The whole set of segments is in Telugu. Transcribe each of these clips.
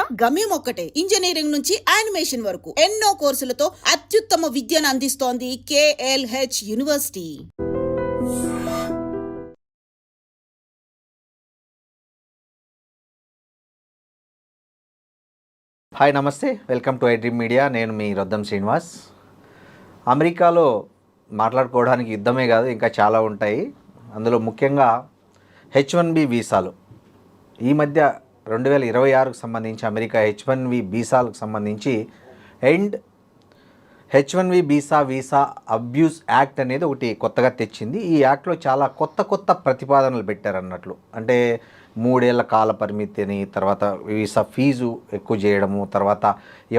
వచ్చాయా? గమ్యం ఒక్కటే, ఇంజనీరింగ్ నుంచి యానిమేషన్ వరకు ఎన్నో కోర్సులతో అత్యుత్తమ విద్యను అందిస్తోంది KLH యూనివర్సిటీ. హాయ్ నమస్తే, వెల్కమ్ టు ఐడ్రీమ్ మీడియా. నేను మీ రొద్దం శ్రీనివాస్. అమెరికాలో మాట్లాడుకోవడానికి యుద్ధమే కాదు ఇంకా చాలా ఉంటాయి. అందులో ముఖ్యంగా H1B వీసాలు. ఈ మధ్య 2026కు సంబంధించి అమెరికా H1B వీసాలకు సంబంధించి and H1B visa abuse act అనేది ఒకటి కొత్తగా తెచ్చింది. ఈ యాక్ట్లో చాలా కొత్త ప్రతిపాదనలు పెట్టారన్నట్లు. అంటే 3 ఏళ్ల కాల పరిమితి అని, తర్వాత వీసా ఫీజు ఎక్కువ చేయడము, తర్వాత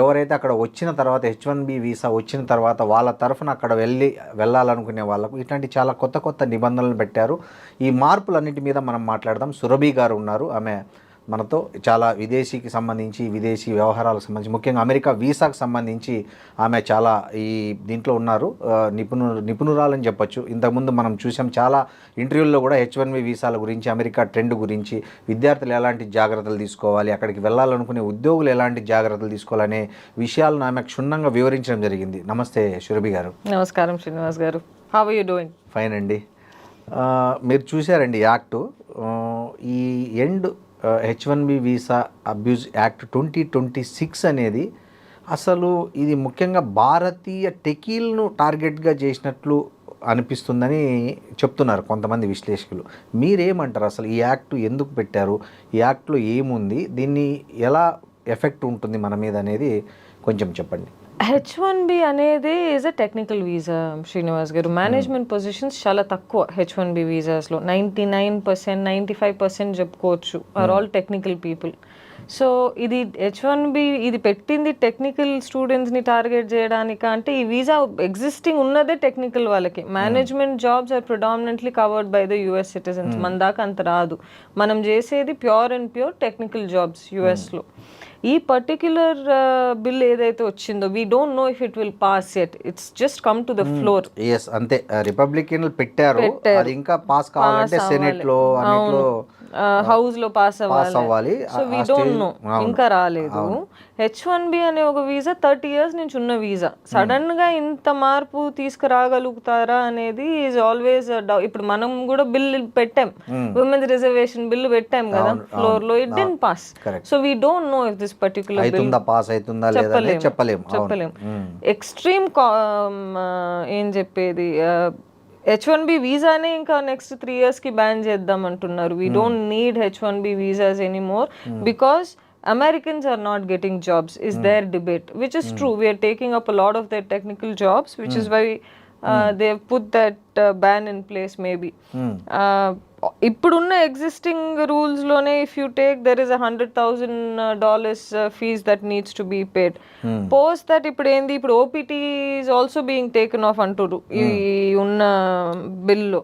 ఎవరైతే అక్కడ వచ్చిన తర్వాత H1B వీసా వచ్చిన తర్వాత వాళ్ళ తరఫున అక్కడ వెళ్ళాలనుకునే వాళ్ళకు ఇట్లాంటి చాలా కొత్త నిబంధనలు పెట్టారు. ఈ మార్పులన్నిటి మీద మనం మాట్లాడదాం. సురభి గారు ఉన్నారు, ఆమె మనతో చాలా విదేశీ వ్యవహారాలకు సంబంధించి ముఖ్యంగా అమెరికా వీసాకు సంబంధించి ఆమె చాలా ఈ దీంట్లో ఉన్నారు, నిపుణురాలని చెప్పొచ్చు. ఇంతకుముందు మనం చూసాం చాలా ఇంటర్వ్యూల్లో కూడా H1B వీసాల గురించి, అమెరికా ట్రెండ్ గురించి, విద్యార్థులు ఎలాంటి జాగ్రత్తలు తీసుకోవాలి, అక్కడికి వెళ్ళాలనుకునే ఉద్యోగులు ఎలాంటి జాగ్రత్తలు తీసుకోవాలనే విషయాలను ఆమె క్షుణ్ణంగా వివరించడం జరిగింది. నమస్తే సురభి గారు. నమస్కారం శ్రీనివాస్ గారు. How are you doing? Fine అండి. మీరు చూశారండి యాక్టు, ఈ end H1B visa abuse act 2026 అనేది అసలు ఇది ముఖ్యంగా భారతీయ టెకీలను టార్గెట్గా చేసినట్లు అనిపిస్తుందని చెప్తున్నారు కొంతమంది విశ్లేషకులు. మీరేమంటారు? అసలు ఈ యాక్ట్ ఎందుకు పెట్టారు, ఈ యాక్ట్లో ఏముంది, దీన్ని ఎలా ఎఫెక్ట్ ఉంటుంది మన మీద అనేది కొంచెం చెప్పండి. H1B అనేది is a technical visa Srinivas garu. Management positions చాలా తక్కువ H1B వీసాస్లో. 99%, 95% చెప్పుకోవచ్చు are all technical people. So ఇది H1B ఇది పెట్టింది టెక్నికల్ స్టూడెంట్స్ని టార్గెట్ చేయడానికి. అంటే ఈ వీసా ఎగ్జిస్టింగ్ ఉన్నదే టెక్నికల్ వాళ్ళకి. Management jobs are predominantly covered by the US citizens. మన దాకా అంత రాదు. మనం చేసేది ప్యూర్ టెక్నికల్ జాబ్స్ USలో. ఈ పర్టిక్యులర్ బిల్ ఏదైతే వచ్చిందో, we don't know if it will pass yet. It's just come to the floor. yes అంతే, రిపబ్లికన్లు పెట్టారు, అది ఇంకా పాస్ కావాలంటే సెనెట్ లో అన్నిట్లో హౌస్ లో పాస్ అవ్వాలి. సో వీ డోంట్ నో, ఇంకా రాలేదు. H1B అనే ఒక వీసా 30 years నుంచి ఉన్న వీసా. సడన్ గా ఇంత మార్పు తీసుకురాగలుగుతారా అనేది ఈజ్ ఆల్వేస్. ఇప్పుడు మనం కూడా బిల్ పెట్టాం, విమెన్స్ రిజర్వేషన్ బిల్ పెట్టాం కదా ఫ్లోర్ లో, it didn't pass. So we don't know if this particular bill pass అవుతుందా లేదా చెప్పలేం. ఎక్స్ట్రీమ్ ఏం చెప్పేది, H1B వీసానే ఇంకా నెక్స్ట్ 3 years కి బ్యాన్ చేద్దాం అంటున్నారు. We don't need H1B visas anymore because Americans are not getting jobs is their debate, which is true. We are taking up a lot of their technical jobs, which is why they have put that ban in place maybe. ఇప్పుడున్న ఎగ్జిస్టింగ్ రూల్స్ లోనే if you take there is $100,000 fees that needs to be paid. Post that ఇప్పుడు ఏంది, ఇప్పుడు OPT is also being taken off అంటారు ఈ ఉన్న బిల్లో.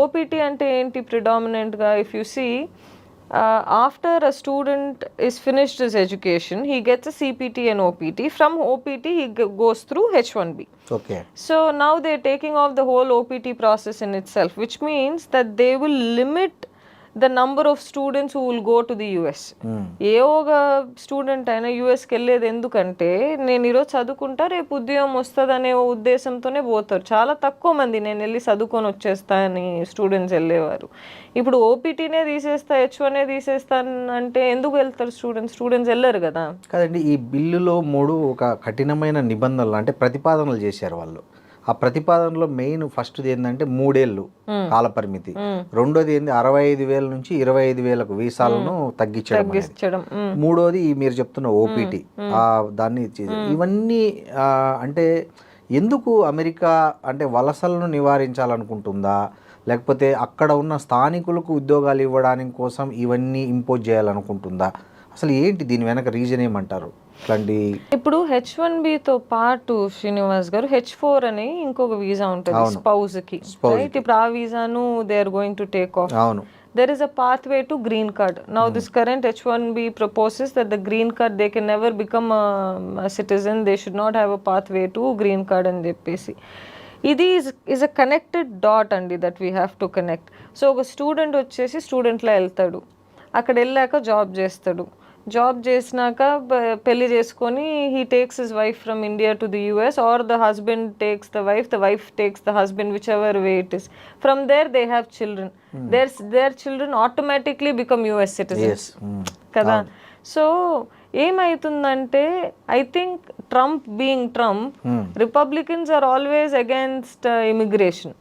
OPT అంటే ఏంటి? ప్రిడామినెంట్ గా if you see, after a student is finished his education, he gets a CPT and OPT. From OPT he goes through H1B. Okay. So now they're taking off the whole OPT process in itself, which means that they will limit the number of students who will go to the US. ఏ ఒక స్టూడెంట్ అయినా యూఎస్కి వెళ్ళేది ఎందుకంటే, నేను ఈరోజు చదువుకుంటా రేపు ఉద్యోగం వస్తుంది అనే ఉద్దేశంతోనే పోతారు. చాలా తక్కువ మంది నేను వెళ్ళి చదువుకొని వచ్చేస్తా అని స్టూడెంట్స్ వెళ్ళేవారు. ఇప్పుడు ఓపీటీనే తీసేస్తా, H1 తీసేస్తా అంటే ఎందుకు వెళ్తారు స్టూడెంట్స్ వెళ్ళరు కదా. కదండి, ఈ బిల్లులో 3 ఒక కఠినమైన నిబంధనలు అంటే ప్రతిపాదనలు చేశారు వాళ్ళు. ఆ ప్రతిపాదనలో మెయిన్ ఫస్ట్ది ఏంటంటే 3 ఏళ్ళు కాల పరిమితి, రెండోది ఏంది 65,000 నుంచి 25,000 వీసాలను తగ్గించడం, మూడోది మీరు చెప్తున్న OPT దాన్ని ఇవన్నీ అంటే ఎందుకు అమెరికా అంటే వలసలను నివారించాలనుకుంటుందా, లేకపోతే అక్కడ ఉన్న స్థానికులకు ఉద్యోగాలు ఇవ్వడానికి కోసం ఇవన్నీ ఇంపోజ్ చేయాలనుకుంటుందా? అసలు ఏంటి దీని వెనక రీజన్ ఏమంటారు? ఇట్లాంటి ఇప్పుడు H1Bతో పాటు శ్రీనివాస్ గారు H4 అని ఇంకొక వీసా ఉంటుంది స్పౌజ్ కి, రైట్? ఇప్పుడు ఆ వీసాను they are going to take off. అవును. there is a pathway to green card. Now this current H1B proposes that the green card, they can never become a citizen, they should not have a pathway to green card అని చెప్పేసి. ఇది is a connected dot అండి that we have to connect. So ఒక స్టూడెంట్ వచ్చేసి స్టూడెంట్లా వెళ్తాడు, అక్కడ వెళ్ళాక జాబ్ చేస్తాడు, జాబ్ చేసినాక పెళ్లి చేసుకొని he takes his wife from India to the US, or the husband takes the wife takes the husband, whichever way it is. From there they have children. Their children automatically become US citizens కదా. సో ఏమైతుందంటే I think Trump being Trump, Republicans are always against immigration.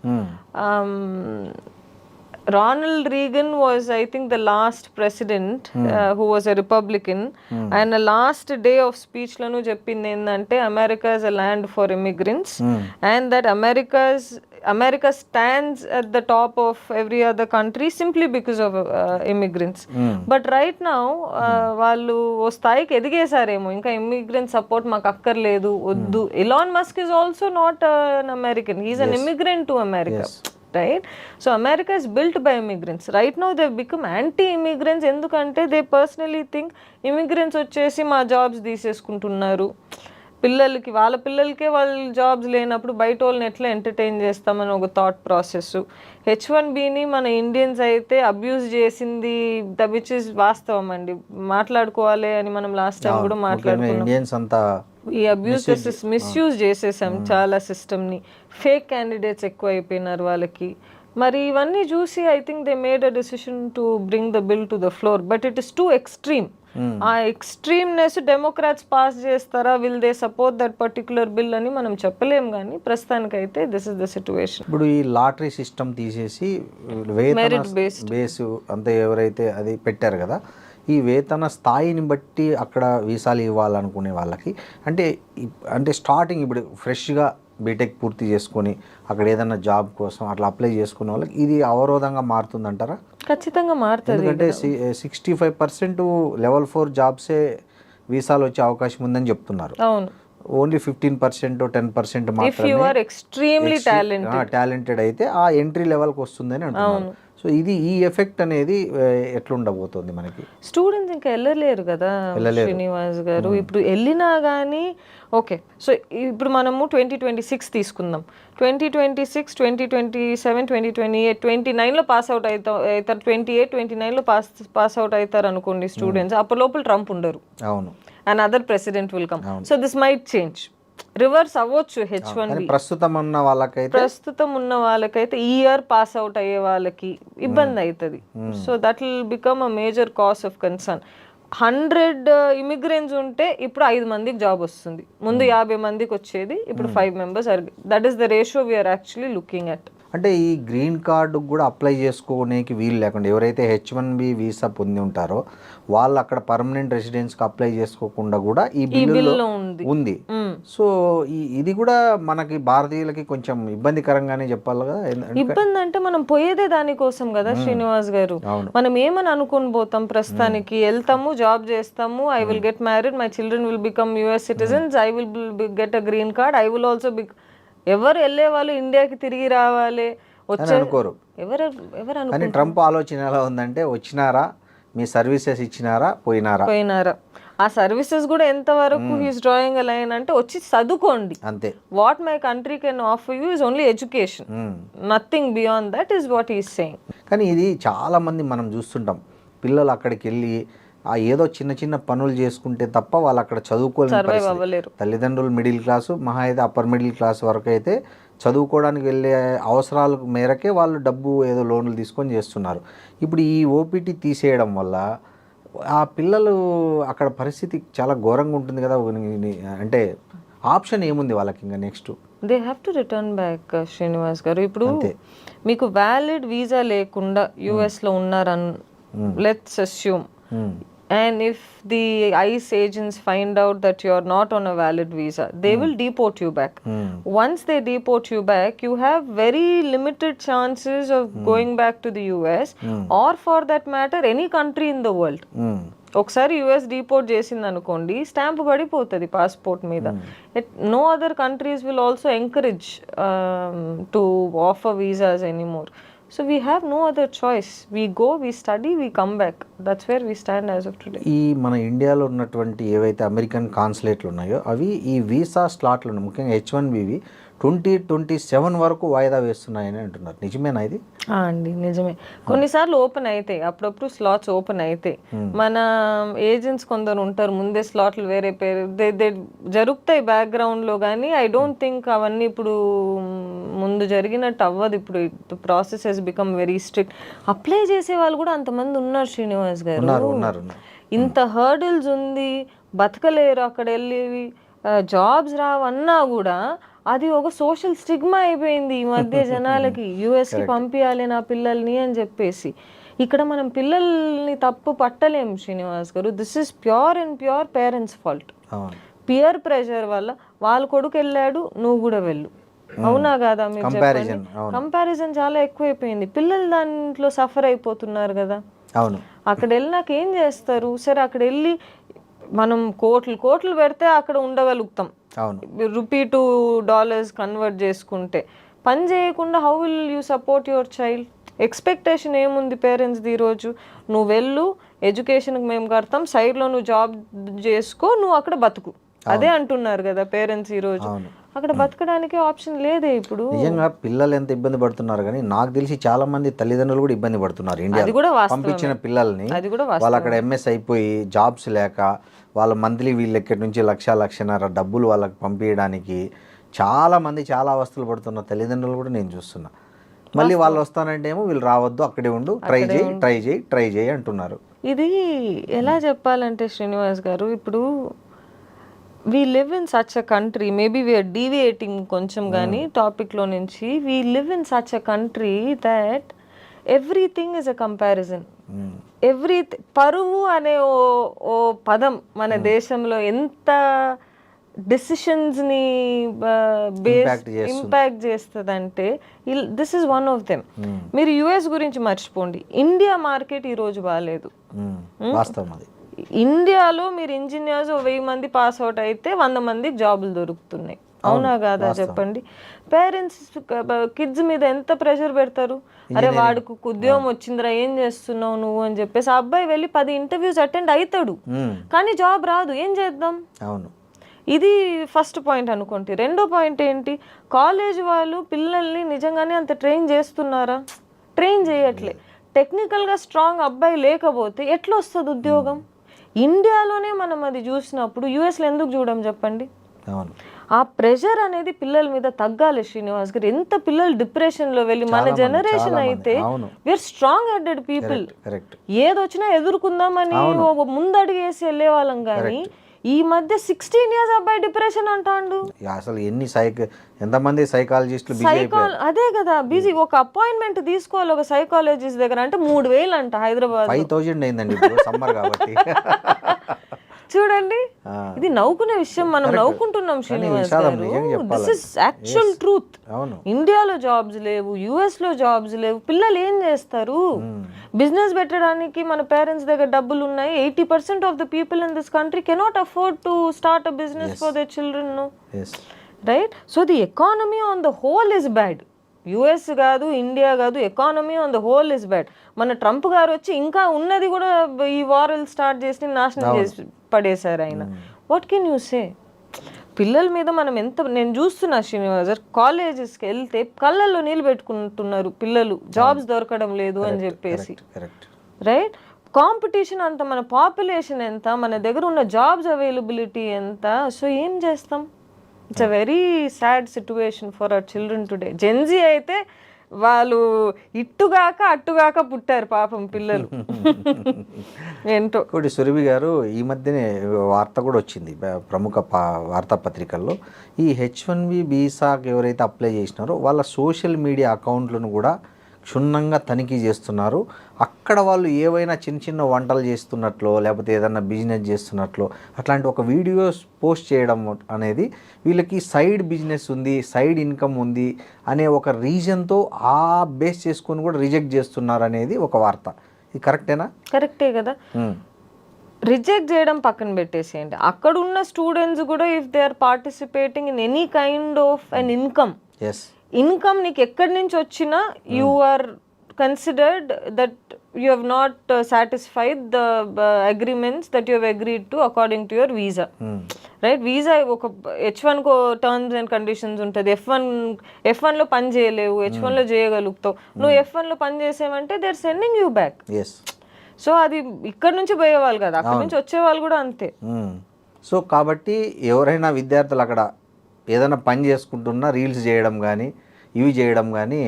Ronald Reagan was, I think, the last president who was a Republican. And the last day of speech lanu cheppindi endante America is a land for immigrants, and that America stands at the top of every other country simply because of immigrants. But right now వాళ్ళు ఓ స్థాయికి ఎదిగేసారేమో, ఇంకా ఇమిగ్రెంట్ సపోర్ట్ మాకు అక్కర్లేదు వద్దు. Elon Musk is also not an American, he is an immigrant to America. Right? So America is built by immigrants. Right now they've become anti-immigrants ఎందుకంటే they personally think immigrants వచ్చేసి మా జాబ్స్ తీసేసుకుంటున్నారు. వాళ్ళ పిల్లలకే వాళ్ళ జాబ్స్ లేనప్పుడు బయట వాళ్ళని ఎట్లా ఎంటర్టైన్ చేస్తామని ఒక థాట్ ప్రాసెస్. H1Bని మన ఇండియన్స్ అయితే అబ్యూజ్ చేసింది విచ్ ఇస్ వాస్తవం అండి, మాట్లాడుకోవాలి అని మనం లాస్ట్ టైం కూడా మాట్లాడుకున్నాం. ఈ అబ్యూస్ మిస్యూజ్ చేసేసాం చాలా సిస్టమ్ని. ఫేక్ క్యాండిడేట్స్ ఎక్కువ అయిపోయినారు వాళ్ళకి. మరి ఇవన్నీ చూసి I think they made a decision to bring the bill to the floor, but it is two extreme. ఆ ఎక్స్ట్రీమ్నెస్ డెమోక్రాట్స్ పాస్ చేస్తారా, will they support that particular bill అని మనం చెప్పలేం, కానీ ప్రస్తుతానికైతే దిస్ ఇస్ ద సిచ్యువేషన్. ఇప్పుడు ఈ లాటరీ సిస్టమ్ తీసేసి మెరిట్ బేస్ అంతే ఎవరైతే అది పెట్టారు కదా, ఈ వేతన స్థాయిని బట్టి అక్కడ వీసాలు ఇవ్వాలనుకునే వాళ్ళకి అంటే స్టార్టింగ్ ఇప్పుడు ఫ్రెష్గా బీటెక్ పూర్తి చేసుకొని అక్కడ ఏదైనా జాబ్ కోసం అట్లా అప్లై చేసుకునే వాళ్ళకి ఇది అవరోధంగా మారుతుందంటారా? ఖచ్చితంగా మారుతుంది. ఎందుకంటే 65% లెవెల్ 4 జాబ్సే వీసాలు వచ్చే అవకాశం ఉందని చెప్తున్నారు. అవును, ఓన్లీ 15% 10% మాత్రమే టాలెంటెడ్ అయితే ఆ ఎంట్రీ లెవెల్కి వస్తుందని అంటున్నారు. సో ఇది ఈ ఎఫెక్ట్ అనేది ఎట్లుండబోతుంది మనకి? స్టూడెంట్స్ ఇంకా వెళ్ళలేరు కదా శ్రీనివాస్ గారు. ఇప్పుడు వెళ్ళినా కానీ ఓకే. సో ఇప్పుడు మనము 2026 తీసుకుందాం. 2026, 2027, 2028, 29లో పాస్ అవుట్ అవుతారు. 28, 29లో పాస్ అవుట్ అవుతారు అనుకోండి స్టూడెంట్స్. అప్పటి లోపల ట్రంప్ ఉండరు. అవును. And other president will come. So this might change, reverse అవ్వచ్చు. H1B ప్రస్తుతం ఉన్న వాళ్ళకైతే ఈ ఇయర్ పాస్ అవుట్ అయ్యే వాళ్ళకి ఇబ్బంది అవుతుంది. So that will become a major cause of concern. 100 immigrants ఉంటే ఇప్పుడు 5 మందికి జాబ్ వస్తుంది. ముందు 50 మందికి వచ్చేది, ఇప్పుడు 5 members. That is the ratio we are actually looking at. అంటే ఈ గ్రీన్ కార్డు కూడా అప్లై చేసుకోవడానికి వీలు లేకుండా ఎవరైతే H1B వీసా పొంది ఉంటారో వాళ్ళు అక్కడ పర్మనెంట్ రెసిడెన్స్కి అప్లై చేసుకోకుండా కూడా ఈ బిల్లులో ఉంది. సో ఇది కూడా మనకి భారతీయులకి కొంచెం ఇబ్బందికరంగానే చెప్పాలి కదా. ఇబ్బంది అంటే మనం పోయేదే దానికోసం కదా శ్రీనివాస్ గారు. మనం ఏమని అనుకుని పోతాం, ప్రస్తుతానికి వెళ్తాము, జాబ్ చేస్తాము, I will get married, my children will become US citizens, I will get a green card, I will also ఎవరు వెళ్ళే వాళ్ళు ఇండియాకి తిరిగి రావాలి అనుకోరు. కానీ ట్రంప్ ఆలోచన ఎలా ఉందంటే వచ్చినారా, మీ సర్వీసెస్ ఇచ్చినారా, పోయినారా. ఆ సర్వీసెస్ కూడా ఎంతవరకు హీస్ డ్రాయింగ్ అ లైన్ అంటే వచ్చి చదువుకోండి అంతే. What my country can offer you is only education, nothing beyond that is what is saying. కానీ ఇది చాలా మంది మనం చూస్తుంటాం, పిల్లలు అక్కడికి వెళ్ళి ఏదో చిన్న చిన్న పనులు చేసుకుంటే తప్ప వాళ్ళు అక్కడ చదువుకోలేరు. తల్లిదండ్రులు మిడిల్ క్లాసు, మహా అయితే అప్పర్ మిడిల్ క్లాస్ వరకు అయితే చదువుకోవడానికి వెళ్ళే అవసరాల మేరకే వాళ్ళు డబ్బు ఏదో లోన్లు తీసుకొని చేస్తున్నారు. ఇప్పుడు ఈ ఓపీటీ తీసేయడం వల్ల ఆ పిల్లలు అక్కడ పరిస్థితి చాలా ఘోరంగా ఉంటుంది కదా. అంటే ఆప్షన్ ఏముంది వాళ్ళకి ఇంకా next? They have to return back Srinivas గారు. ఇప్పుడు మీకు వ్యాలిడ్ వీసా లేకుండా యుఎస్లో ఉన్నారని let's assume, and if the ICE agents find out that you are not on a valid visa, they will deport you back. Once they deport you back, you have very limited chances of going back to the US or for that matter any country in the world. ఒకసారి యుఎస్ డిపోర్ట్ చేసింది అనుకోండి, స్టాంప్ పడిపోతుంది పాస్పోర్ట్ మీద. No other countries will also encourage to offer visas anymore. So we have no other choice. We go, we study, we come back. That's where we stand as of today. ఈ మన ఇండియాలో ఉన్నటువంటి ఏవైతే అమెరికన్ కాన్సులేట్లు ఉన్నాయో అవి ఈ వీసా స్లాట్లు ముఖ్యంగా H1Bవి 2027 వరకు వాయిదా వేస్తున్నాయని అంటున్నారు. నిజమేనా ఇది? అండి నిజమే. కొన్నిసార్లు ఓపెన్ అయితే అప్పుడప్పుడు స్లాట్స్ ఓపెన్ అయితే మన ఏజెంట్స్ కొందరు ఉంటారు ముందే స్లాట్లు వేరే పేరు జరుగుతాయి బ్యాక్గ్రౌండ్లో, కానీ ఐ డోంట్ థింక్ అవన్నీ ఇప్పుడు ముందు జరిగినట్టు అవ్వదు. ఇప్పుడు process has become very strict. Apply చేసే వాళ్ళు కూడా అంతమంది ఉన్నారు శ్రీనివాస్ గారు. ఇంత హర్డిల్స్ ఉంది, బతకలేరు అక్కడ వెళ్ళి, జాబ్స్ రావన్నా కూడా అది ఒక సోషల్ స్టిగ్మా అయిపోయింది ఈ మధ్య జనాలకి. యుఎస్కి పంపించాలి నా పిల్లల్ని అని చెప్పేసి. ఇక్కడ మనం పిల్లల్ని తప్పు పట్టలేం శ్రీనివాస్ గారు. This is pure and pure parents fault. Peer pressure వల్ల వాళ్ళ కొడుకు వెళ్ళాడు నువ్వు కూడా వెళ్ళు, అవునా కాదా? మీరు చెప్పండి. కంపారిజన్ చాలా ఎక్కువైపోయింది. పిల్లలు దాంట్లో సఫర్ అయిపోతున్నారు కదా. అవును. అక్కడ వెళ్ళినాక ఏం చేస్తారు? సరే అక్కడ వెళ్ళి మనం కోట్లు పెడితే అక్కడ ఉండగలుగుతాం, రూపీ టు డాలర్స్ కన్వర్ట్ చేసుకుంటే. పని చేయకుండా how will you support your child? Expectation ఏముంది పేరెంట్స్ది ఈరోజు? నువ్వు వెళ్ళు, ఎడ్యుకేషన్కి మేము కడతాం, సైడ్లో నువ్వు జాబ్ చేసుకో, నువ్వు అక్కడ బతుకు, అదే అంటున్నారు కదా పేరెంట్స్ ఈరోజు. అక్కడ బతకడానికి ఆప్షన్ లేదే ఇప్పుడు. నిజంగా పిల్లలు ఎంత ఇబ్బంది పడుతున్నారు, కానీ నాకు తెలిసి చాలా మంది తల్లిదండ్రులు కూడా ఇబ్బంది పడుతున్నారు. ఇండియా పంపించిన పిల్లల్ని వాళ్ళు అక్కడ ఎంఎస్ అయిపోయి జాబ్స్ లేక వాళ్ళ మంత్లీ వీళ్ళ ఎక్కడి నుంచి లక్షన్నర డబ్బులు వాళ్ళకి పంపించడానికి చాలా మంది చాలా అవస్థలు పడుతున్న తల్లిదండ్రులు కూడా నేను చూస్తున్నా. మళ్ళీ వాళ్ళు వస్తానంటే ఏమో వీళ్ళు రావద్దు, అక్కడే ఉండు, ట్రై చేయి అంటున్నారు. ఇది ఎలా చెప్పాలంటే శ్రీనివాస్ గారు, ఇప్పుడు we live in such a country, maybe we are deviating కొంచెం కానీ టాపిక్లో నుంచి. we live in such a country that everything is a comparison. పరువు అనే ఓ పదం మన దేశంలో ఎంత డెసిషన్స్ని ఇంపాక్ట్ చేస్తుందంటే this is one of them. మీరు యుఎస్ గురించి మర్చిపోండి, ఇండియా మార్కెట్ ఈరోజు బాగాలేదు. ఇండియాలో మీరు ఇంజనీర్స్ 1000 మంది పాస్ అవుట్ అయితే 100 మందికి జాబులు దొరుకుతున్నాయి, అవునా కాదా చెప్పండి? పేరెంట్స్ కిడ్స్ మీద ఎంత ప్రెషర్ పెడతారు? అరే వాడికి ఉద్యోగం వచ్చిందిరా, ఏం చేస్తున్నావు నువ్వు అని చెప్పేసి. ఆ అబ్బాయి వెళ్ళి 10 ఇంటర్వ్యూస్ అటెండ్ అవుతాడు, కానీ జాబ్ రాదు, ఏం చేద్దాం? ఇది ఫస్ట్ పాయింట్ అనుకోండి. రెండో పాయింట్ ఏంటి? కాలేజ్ వాళ్ళు పిల్లల్ని నిజంగానే అంత ట్రైన్ చేస్తున్నారా? ట్రైన్ చేయట్లే. టెక్నికల్గా స్ట్రాంగ్ అబ్బాయి లేకపోతే ఎట్లా వస్తుంది ఉద్యోగం? ఇండియాలోనే మనం అది చూసినప్పుడు యుఎస్లో ఎందుకు చూడం చెప్పండి? ఆ ప్రెషర్ అనేది పిల్లల మీద తగ్గాలి శ్రీనివాస్ గారు. ఎంత పిల్లలు డిప్రెషన్లో వెళ్ళి, మన జనరేషన్ అయితే వీఆర్ స్ట్రాంగ్ హెడెడ్ పీపుల్, ఏదొచ్చినా ఎదుర్కొందామని ముందడుగు వేసి వెళ్ళే వాళ్ళం. కానీ ఈ మధ్య 16 years అబ్బాయి డిప్రెషన్ అంటాడు. అసలు ఎంతమంది సైకాలజిస్టులు అదే కదా బిజీ. ఒక అపాయింట్మెంట్ తీసుకోవాలి ఒక సైకాలజిస్ట్ దగ్గర అంటే 3000 అంట. హైదరాబాద్ 5000 అయిందండి సమ్మర్ కాబట్టి. చూడండి, ఇది నవ్వుకునే విషయం, మనం నవ్వుకుంటున్నాం శ్రీనివాస్ గారు. This is actual truth. ఇండియాలో జాబ్స్ లేవు, యుఎస్ లో జాబ్స్ లేవు, పిల్లలు ఏం చేస్తారు? బిజినెస్ పెట్టడానికి మన పేరెంట్స్ దగ్గర డబ్బులు ఉన్నాయి. 80% of the people in this country cannot afford to start a business for their children, right? So the economy on the whole is bad. US కాదు, ఇండియా కాదు, economy on the whole is bad. మన ట్రంప్ గారు వచ్చి ఇంకా ఉన్నది కూడా ఈ వార్ స్టార్ట్ చేసి నాశనం చేసి పడేశారు ఆయన. What can you say? పిల్లల మీద మనం ఎంత, నేను చూస్తున్నా శ్రీనివాస్ గారు, కాలేజెస్కి వెళ్తే కళ్ళల్లో నీళ్ళు పెట్టుకుంటున్నారు పిల్లలు, జాబ్స్ దొరకడం లేదు అని చెప్పేసి, రైట్? కాంపిటీషన్ అంత, మన పాపులేషన్ ఎంత, మన దగ్గర ఉన్న జాబ్స్ అవైలబిలిటీ ఎంత. సో ఏం చేస్తాం? It's a very sad situation for our children today. Gen Z అయితే వాళ్ళు ఇట్టుగాక అట్టుగాక పుట్టారు పాపం పిల్లలు. ఏంటో. ఇంకోటి సురభి గారు, ఈ మధ్యనే వార్త కూడా వచ్చింది ప్రముఖ వార్తాపత్రికల్లో. ఈ H1B వీసాకి ఎవరైతే అప్లై చేసినారో వాళ్ళ సోషల్ మీడియా అకౌంట్లను కూడా క్షుణ్ణంగా తనిఖీ చేస్తున్నారు. అక్కడ వాళ్ళు ఏవైనా చిన్న చిన్న వంటలు చేస్తున్నట్లో, లేకపోతే ఏదైనా బిజినెస్ చేస్తున్నట్లో అట్లాంటి ఒక వీడియోస్ పోస్ట్ చేయడం అనేది వీళ్ళకి సైడ్ బిజినెస్ ఉంది, సైడ్ ఇన్కమ్ ఉంది అనే ఒక రీజన్తో ఆ బేస్ చేసుకొని కూడా రిజెక్ట్ చేస్తున్నారు అనేది ఒక వార్త. ఇది కరెక్టేనా? కరెక్టే కదా. రిజెక్ట్ చేయడం పక్కన పెట్టేసేయండి, అక్కడ ఉన్న స్టూడెంట్స్ కూడా if they are participating in any kind of an income నీకు ఎక్కడి నుంచి వచ్చినా you are considered that you have not satisfied the agreements that you have agreed to according to your visa, right. Visa ఒక H1 టర్మ్స్ అండ్ కండిషన్స్ ఉంటుంది. F1లో పని చేయలేవు, H1లో చేయగలుగుతావు. నువ్వు F1లో పని చేసేవంటే they are sending you back. So అది ఇక్కడ నుంచి పోయేవాళ్ళు కదా, అక్కడ నుంచి వచ్చేవాళ్ళు కూడా అంతే. సో కాబట్టి ఎవరైనా విద్యార్థులు అక్కడ ఏదైనా పని చేసుకుంటున్నా రీల్స్ చేయడం కానీ ఇవి చేయడం కానీ,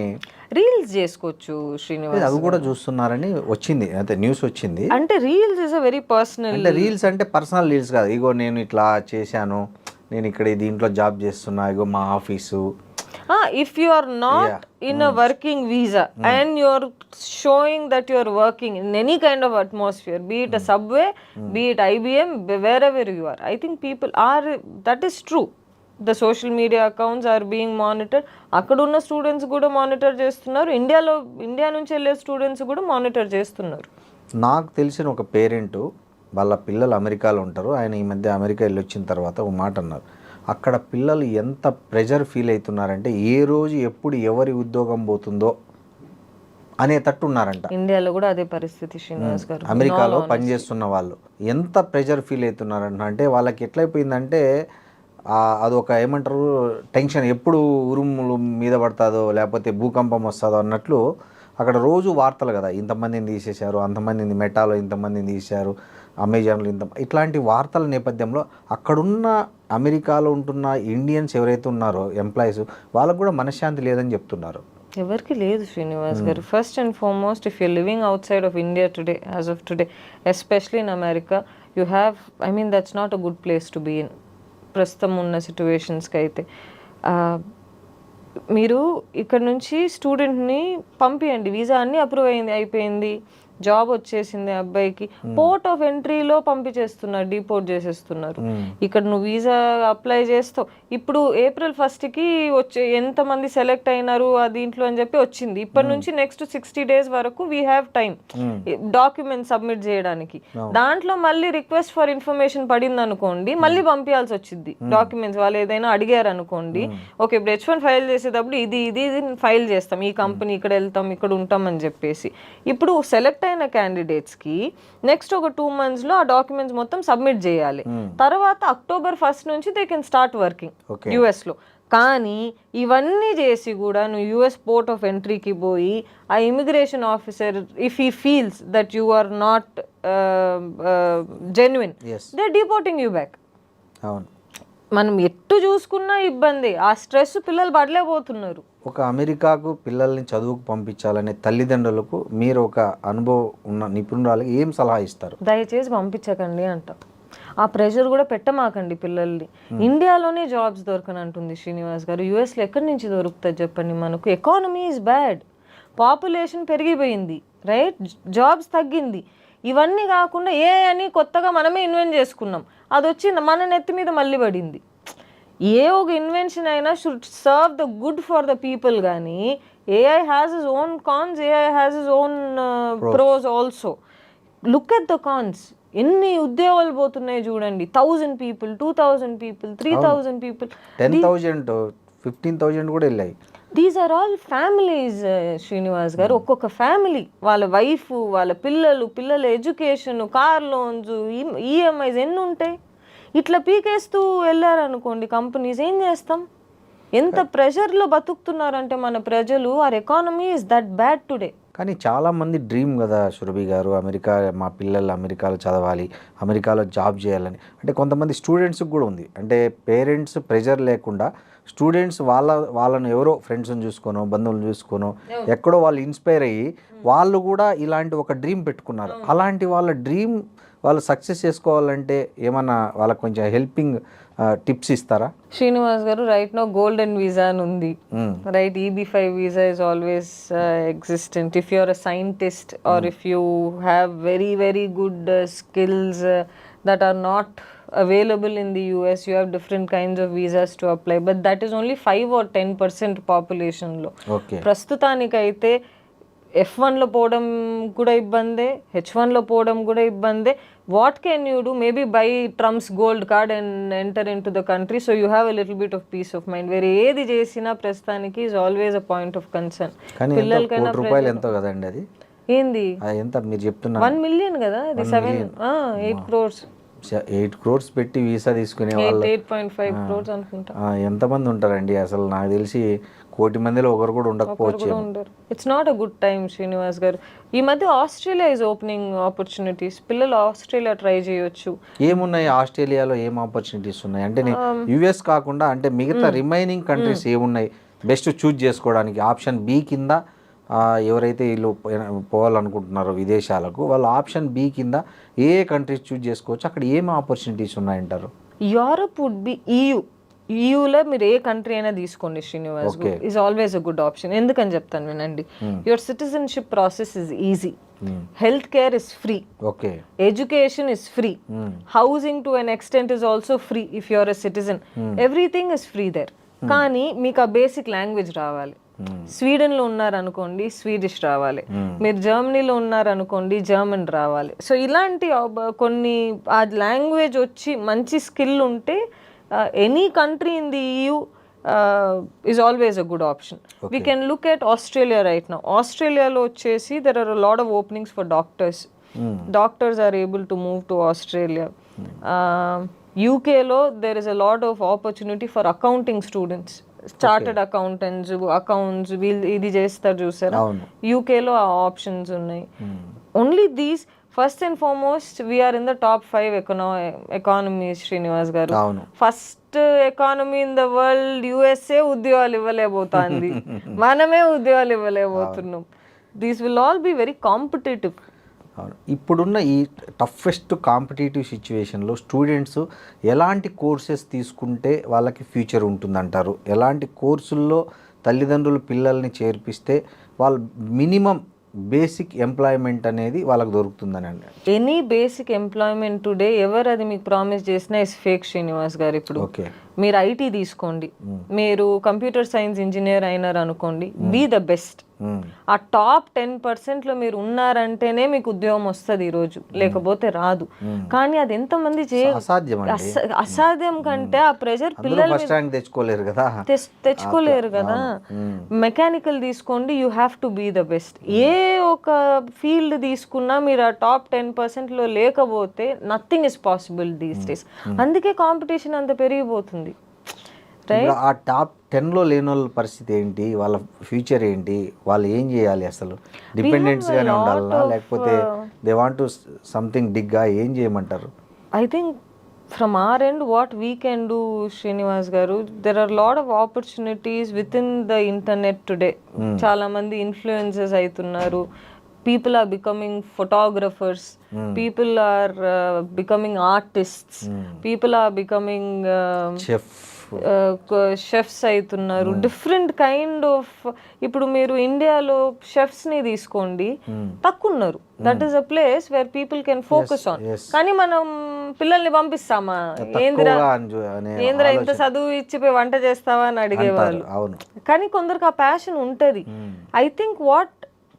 రీల్స్ చేసుకోవచ్చు శ్రీనివాస్, అవి కూడా చూస్తున్నారని వచ్చింది, అయితే న్యూస్ వచ్చింది. అంటే reels is a very personal. అంటే రీల్స్ అంటే పర్సనల్ రీల్స్ కాదు, ఇగో నేను ఇట్లా చేశాను, నేను ఇక్కడ దీంట్లో జాబ్ చేస్తున్నా, ఇగో మా office. If you are not in a working visa and you're showing that you're working in any kind of atmosphere, be it a subway, be it IBM, wherever you are, I think people are, that is true. The social media accounts are being monitored. అక్కడ ఉన్న స్టూడెంట్స్ కూడా మానిటర్ చేస్తున్నారు, ఇండియా నుంచి వెళ్ళే స్టూడెంట్స్ కూడా మానిటర్ చేస్తున్నారు. నాకు తెలిసిన ఒక పేరెంట్ వాళ్ళ పిల్లలు అమెరికాలో ఉంటారు, ఆయన ఈ మధ్య అమెరికా వెళ్ళి వచ్చిన తర్వాత ఒక మాట అన్నారు, అక్కడ పిల్లలు ఎంత ప్రెజర్ ఫీల్ అవుతున్నారంటే ఏ రోజు ఎప్పుడు ఎవరి ఉద్యోగం పోతుందో అనేటట్టు ఉన్నారంట. ఇండియాలో కూడా అదే పరిస్థితి శ్రీనివాస్ గారు. అమెరికాలో పనిచేస్తున్న వాళ్ళు ఎంత ప్రెజర్ ఫీల్ అవుతున్నారంట అంటే వాళ్ళకి ఎట్లయిపోయిందంటే అదొక ఏమంటారు టెన్షన్, ఎప్పుడు ఉరుములు మీద పడుతుందో లేకపోతే భూకంపం వస్తుందో అన్నట్లు. అక్కడ రోజు వార్తలు కదా, ఇంతమందిని తీసేశారు, అంతమందిని మెటాలో ఇంతమందిని తీశారు, అమెజాన్లో ఇట్లాంటి వార్తల నేపథ్యంలో అక్కడున్న అమెరికాలో ఉంటున్న ఇండియన్స్ ఎవరైతే ఉన్నారో ఎంప్లాయీస్, వాళ్ళకు కూడా మనశ్శాంతి లేదని చెప్తున్నారు. ఎవరికి లేదు శ్రీనివాస్ గారు. First and foremost, if you're living outside of India today, as of today, especially in America, you have, I mean that's not a good place to be in ప్రస్తుతం ఉన్న సిచ్యువేషన్స్కి. అయితే మీరు ఇక్కడ నుంచి స్టూడెంట్ని పంపియండి, వీసా అన్నీ అప్రూవ్ అయిపోయింది, జాబ్ వచ్చేసింది అబ్బాయికి, పోర్ట్ ఆఫ్ ఎంట్రీలో పంపించేస్తున్నారు, డిపోర్ట్ చేసేస్తున్నారు. ఇక్కడ నువ్వు వీసా అప్లై చేస్తావు, ఇప్పుడు April 1st వచ్చే ఎంతమంది సెలెక్ట్ అయినారు ఆ దీంట్లో అని చెప్పి వచ్చింది. ఇప్పటి నుంచి నెక్స్ట్ 60 days వరకు we have time document submit చేయడానికి. దాంట్లో మళ్ళీ రిక్వెస్ట్ ఫర్ ఇన్ఫర్మేషన్ పడింది అనుకోండి, మళ్ళీ పంపించాల్సి వచ్చింది డాక్యుమెంట్స్. వాళ్ళు ఏదైనా అడిగారు అనుకోండి, ఓకే ఇప్పుడు H1 ఫైల్ చేసేటప్పుడు ఇది ఫైల్ చేస్తాం, ఈ కంపెనీ ఇక్కడ వెళ్తాం, ఇక్కడ ఉంటాం అని చెప్పేసి. ఇప్పుడు సెలెక్ట్ అయిన క్యాండిడేట్స్కి నెక్స్ట్ ఒక 2 monthsలో ఆ డాక్యుమెంట్స్ మొత్తం సబ్మిట్ చేయాలి. తర్వాత October 1st నుంచి దే కెన్ స్టార్ట్ వర్కింగ్ యుఎస్లో. కానీ ఇవన్నీ చేసి కూడా నువ్వు యుఎస్ పోర్ట్ ఆఫ్ ఎంట్రీకి పోయి ఆ immigration officer, if he feels that you are not genuine, they deporting you back. అవును, మనం ఎట్టు చూసుకున్నా ఇబ్బంది, ఆ స్ట్రెస్ పిల్లలు పడలేకపోతున్నారు. ఒక అమెరికాకు పిల్లల్ని చదువుకు పంపించాలనే తల్లిదండ్రులకు మీరు ఒక అనుభవం ఉన్న నిపుణురాలకి ఏం సలహా ఇస్తారు? దయచేసి పంపించకండి అంటాం. ఆ ప్రెషర్ కూడా పెట్టమాకండి పిల్లల్ని. ఇండియాలోనే జాబ్స్ దొరకనంటుంది శ్రీనివాస్ గారు, యూఎస్లో ఎక్కడి నుంచి దొరుకుతుంది చెప్పండి? మనకు ఎకానమీ ఈజ్ బ్యాడ్, పాపులేషన్ పెరిగిపోయింది, రైట్, జాబ్స్ తగ్గింది. ఇవన్నీ కాకుండా అని కొత్తగా మనమే ఇన్వెంట్ చేసుకున్నాం, అది వచ్చి మన నెత్తి మీద మళ్ళీ పడింది. ఏ ఒక ఇన్వెన్షన్ అయినా should serve the good for the people. కానీ AI has is own cons, AI has is own pros also. Look at the cons. ఎన్ని ఉద్యోగాలు పోతున్నాయి చూడండి, 1000 people, 2000 people, 3000 people, 10,000, 15,000 కూడా వెళ్ళాయి. These are all families Srinivas గారు. ఒక్కొక్క ఫ్యామిలీ, వాళ్ళ వైఫ్, వాళ్ళ పిల్లల ఎడ్యుకేషన్, కార్ లోన్స్, ఈఎంఐస్ ఎన్ని ఉంటాయి. ఇట్లా పీకేస్తూ వెళ్ళారనుకోండి కంపెనీస్, ఏం చేస్తాం? ఎంత ప్రెషర్లో బతుకుతున్నారంటే మన ప్రజలు. Our economy is that bad today. కానీ చాలామంది డ్రీమ్ కదా సురభి గారు, అమెరికా, మా పిల్లలు అమెరికాలో చదవాలి, అమెరికాలో జాబ్ చేయాలని. అంటే కొంతమంది స్టూడెంట్స్కి కూడా ఉంది, అంటే పేరెంట్స్ ప్రెషర్ లేకుండా స్టూడెంట్స్ వాళ్ళను ఎవరో ఫ్రెండ్స్ని చూసుకోనో బంధువులను చూసుకోనో ఎక్కడో వాళ్ళు ఇన్స్పైర్ అయ్యి వాళ్ళు కూడా ఇలాంటి ఒక డ్రీమ్ పెట్టుకున్నారు. అలాంటి వాళ్ళ డ్రీమ్ వాళ్ళు సక్సెస్ చేసుకోవాలంటే ఏమన్నా వాళ్ళకి కొంచెం హెల్పింగ్ టిప్స్ ఇస్తారా? శ్రీనివాస్ గారు, రైట్ నో గోల్డెన్ వీసా అని ఉంది, right. EB-5 visa is always existent. If you are a scientist or if you have very very good skills that are not available in the US, you have different kinds of visas to apply, but that is only 5 or 10% population లో. ప్రస్తుతానికైతే F1లో పోవడం కూడా ఇబ్బందే, H1లో పోవడం కూడా ఇబ్బందే. What can you do? Maybe by Trump's gold card and enter in to the country, so you have a little bit of piece of mind. వేరే ఏది చేసినా ప్రస్తుతానికి is always a point of concern. పిల్లలకైనా రూపాయలు ఎంతో కదండి అది, ఏంది ఎంత మీరు చెప్తున్నారు? 1 million కదా, అది 8 crores. 8 crores పెట్టి వీసా తీసుకునే వాళ్ళు 8.5 crores అనుకుంటా. ఎంతమంది ఉంటారండి అసలు? నాకు తెలిసి 1,00,00,000 మందిలో ఒకరు కూడా ఉండకపోవచ్చు. It's not a good time Srinivas గారు. ఈ మధ్య ఆస్ట్రేలియా ఇస్ ఓపెనింగ్ ఆపర్చునిటీస్. పిల్లలు ఆస్ట్రేలియా ట్రై చేయొచ్చు. ఏమున్నాయి ఆస్ట్రేలియాలో, ఏం ఆపర్చునిటీస్ ఉన్నాయి అంటే యుఎస్ కాకుండా అంటే మిగతా రిమైనింగ్ కంట్రీస్ ఏమున్నాయి బెస్ట్ చూజ్ చేసుకోవడానికి? ఆప్షన్ బి కింద ఎవరైతే వీళ్ళు పోవాలనుకుంటున్నారో విదేశాలకు, వాళ్ళు ఆప్షన్ బి కింద ఏ కంట్రీస్ చూజ్ చేసుకోవచ్చు? అక్కడ ఏం ఆపర్చునిటీస్ ఉన్నాయంటారు? యూరప్ వుడ్ బి ఈయూలో మీరు ఏ కంట్రీ అయినా తీసుకోండి Srinivas, is always a good option. ఎందుకని చెప్తాను వినండి. Your citizenship process is easy, health care is free, education is free, housing to an extent is also free if you're a citizen, everything is free there. కానీ మీకు ఆ బేసిక్ లాంగ్వేజ్ రావాలి. స్వీడన్లో ఉన్నారనుకోండి స్వీడిష్ రావాలి, మీరు జర్మనీలో ఉన్నారనుకోండి జర్మన్ రావాలి. సో ఇలాంటి కొన్ని ఆ లాంగ్వేజ్ వచ్చి మంచి స్కిల్ ఉంటే any country in the EU is always a good option. We can look at Australia right now. Australiaలో వచ్చేసి there are a lot of openings for doctors. Doctors are able to move to Australia. UKలో there is a lot of opportunity for accounting students. Chartered accountants, accounts వీళ్ళు ఇది చేస్తారు చూసారా, యూకేలో ఆ ఆప్షన్స్ ఉన్నాయి. Only these first and foremost we are in the top 5 economies Srinivas గారు. First economy in the world USA ఉద్యోగాలు ఇవ్వలేకపోతుంది, మనమే ఉద్యోగాలు ఇవ్వలేకపోతున్నాం. These will all be very competitive. అవును, ఇప్పుడున్న ఈ టఫెస్ట్ కాంపిటేటివ్ సిచ్యువేషన్లో స్టూడెంట్స్ ఎలాంటి కోర్సెస్ తీసుకుంటే వాళ్ళకి ఫ్యూచర్ ఉంటుందంటారు? ఎలాంటి కోర్సుల్లో తల్లిదండ్రులు పిల్లల్ని చేర్పిస్తే వాళ్ళు మినిమం బేసిక్ ఎంప్లాయ్మెంట్ అనేది వాళ్ళకి దొరుకుతుందని అండి? ఎనీ బేసిక్ ఎంప్లాయ్మెంట్ టుడే ఎవరు అది మీకు ప్రామిస్ చేసినా ఇస్ ఫేక్ శ్రీనివాస్ గారు. ఇప్పుడు మీరు ఐటీ తీసుకోండి, మీరు కంప్యూటర్ సైన్స్ ఇంజనీర్ అయినారు అనుకోండి, బీ ద బెస్ట్. ఆ టాప్ 10%లో మీరు ఉన్నారంటేనే మీకు ఉద్యోగం వస్తుంది ఈరోజు, లేకపోతే రాదు. కానీ అది ఎంతమంది అసాధ్యం కంటే ఆ ప్రెజర్ పిల్లలు తెచ్చుకోలేరు కదా, తెచ్చుకోలేరు కదా. మెకానికల్ తీసుకోండి, you have to be the best. ఏ ఒక ఫీల్డ్ తీసుకున్నా మీరు ఆ టాప్ 10%లో లేకపోతే nothing is possible these days. అందుకే కాంపిటీషన్ అంత పెరిగిపోతుంది. ఆ టాప్ 10లో లేని వాళ్ళ పరిస్థితి ఏంటి? వాళ్ళ ఫ్యూచర్ ఏంటి? వాళ్ళు ఏం చేయాలి? అసలు డిపెండెంట్స్ గానే ఉండాలనా, లేకపోతే దే వాంట్ టు సంథింగ్ డిగ్గా ఏం చేయమంటారు? I think from our end what we can do Srinivas garu, there are lot of opportunities with in the internet today. చాలా మంది ఇన్ఫ్లుయెన్సర్స్ అవుతున్నారు. People are becoming photographers, people are becoming artists, people are becoming chefs అవుతున్నారు. డిఫరెంట్ కైండ్ ఆఫ్, ఇప్పుడు మీరు ఇండియాలో షెఫ్స్ని తీసుకోండి, తక్కువ ఉన్నారు. That is a place where people can focus on. కానీ మనం పిల్లల్ని పంపిస్తామా, ఏంద్రా ఇంత చదువు ఇచ్చిపోయి వంట చేస్తావా అని అడిగేవాళ్ళు. కానీ కొందరికి ఆ ప్యాషన్ ఉంటుంది. I think what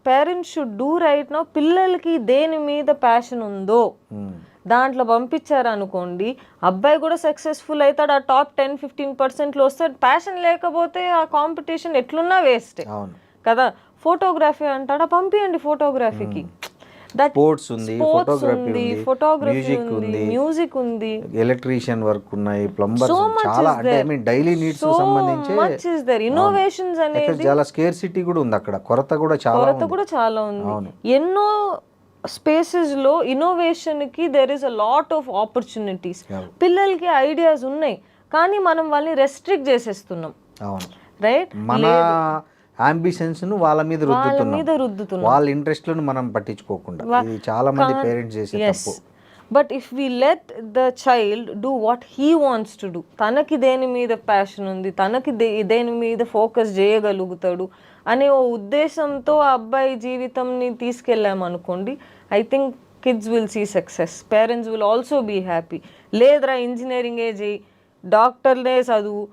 parents should do right now, పిల్లలకి దేని మీద ప్యాషన్ ఉందో దాంట్లో పంపించారు అనుకోండి, అబ్బాయి కూడా సక్సెస్ఫుల్ అవుతాడు, ఆ టాప్ 10-15%లో వస్తాడు. ప్యాషన్ లేకపోతే ఆ కాంపిటీషన్ ఎట్లున్నా వేస్ట్ కదా. ఫోటోగ్రఫీ అంటాడా, పంపియండి ఫోటోగ్రఫీకి. స్పోర్ట్స్ ఉంది, ఫోటోగ్రఫీ ఉంది, మ్యూజిక్ ఉంది, ఎలక్ట్రీషియన్ వర్క్ ఉన్నాయి, ప్లంబర్స్, చాలా అంటే ఐ మీన్ డైలీ నీడ్స్ సంబంధించి ఇన్నోవేషన్స్ అనేది చాలా స్కేర్సిటీ కూడా ఉంది అక్కడ, కొరత కూడా చాలా ఉంది. ఎన్నో స్పేసెస్ లో ఇన్నోవేషన్ కి there is a lot of opportunities. పిల్లలకి ఐడియాస్ ఉన్నాయి, కానీ మనం వాళ్ళని రెస్ట్రిక్ట్ చేసేస్తున్నాం. రైట్, మన అంబిషన్స్ ను వాళ్ళ మీద రుద్దుతున్నాం, వాళ్ళ ఇంట్రెస్ట్ లను మనం పట్టించుకోకుండా. ఇది చాలా మంది పేరెంట్స్ చేసే తప్పు. But if we let the child do what he wants to do, తనకి దేని మీద ప్యాషన్ ఉంది, తనకి దేని మీద ఫోకస్ చేయగలుగుతాడు అనే ఓ ఉద్దేశంతో ఆ అబ్బాయి జీవితంని తీసుకెళ్ళామనుకోండి, I think kids will see success, parents will also be happy. లేదురా ఇంజనీరింగే చేయి, డాక్టర్లే చదువు,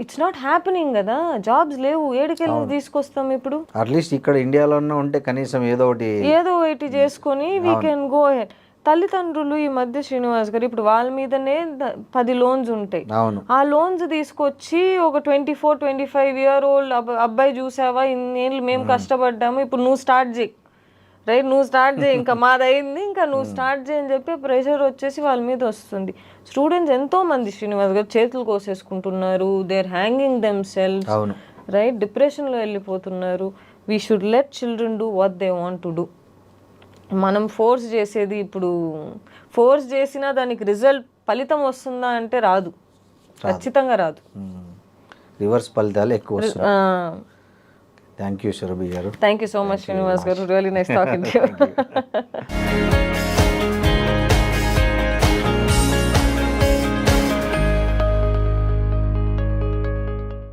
ఇట్స్ నాట్ హ్యాపెనింగ్ కదా. జాబ్స్ లేవు, ఏడుకెళ్ళి తీసుకొస్తాం. ఇప్పుడు అట్లీస్ట్ ఇక్కడ ఇండియాలో ఉంటే కనీసం ఏదో ఒకటి చేసుకొని వీ కెన్ గో హెడ్. తల్లిదండ్రులు ఈ మధ్య శ్రీనివాస్ గారు ఇప్పుడు వాళ్ళ మీదనే 10 లోన్స్ ఉంటాయి. ఆ లోన్స్ తీసుకొచ్చి ఒక 24-25 year old అబ్బాయి చూసావా, ఇన్నేళ్ళు మేము కష్టపడ్డాము, ఇప్పుడు నువ్వు స్టార్ట్ చేయి, రైట్, నువ్వు స్టార్ట్ చేయి, ఇంకా మాదయింది, ఇంకా నువ్వు స్టార్ట్ చేయి అని చెప్పి ప్రెషర్ వచ్చేసి వాళ్ళ మీద వస్తుంది. స్టూడెంట్స్ ఎంతో మంది శ్రీనివాస్ గారు చేతులు కోసేసుకుంటున్నారు, they are hanging them selfs, అవును. రైట్, డిప్రెషన్లో వెళ్ళిపోతున్నారు. We should let children do what they want to do. మనం ఫోర్స్ చేసేది, ఇప్పుడు ఫోర్స్ చేసినా దానికి రిజల్ట్ ఫలితం వస్తుందా అంటే రాదు, ఖచ్చితంగా రాదు. రివర్స్ ఫలితాలు ఎక్కువ వస్తున్నాయి. Thank you Surabhi garu. Thank you so much Srinivas garu, really nice talking to you.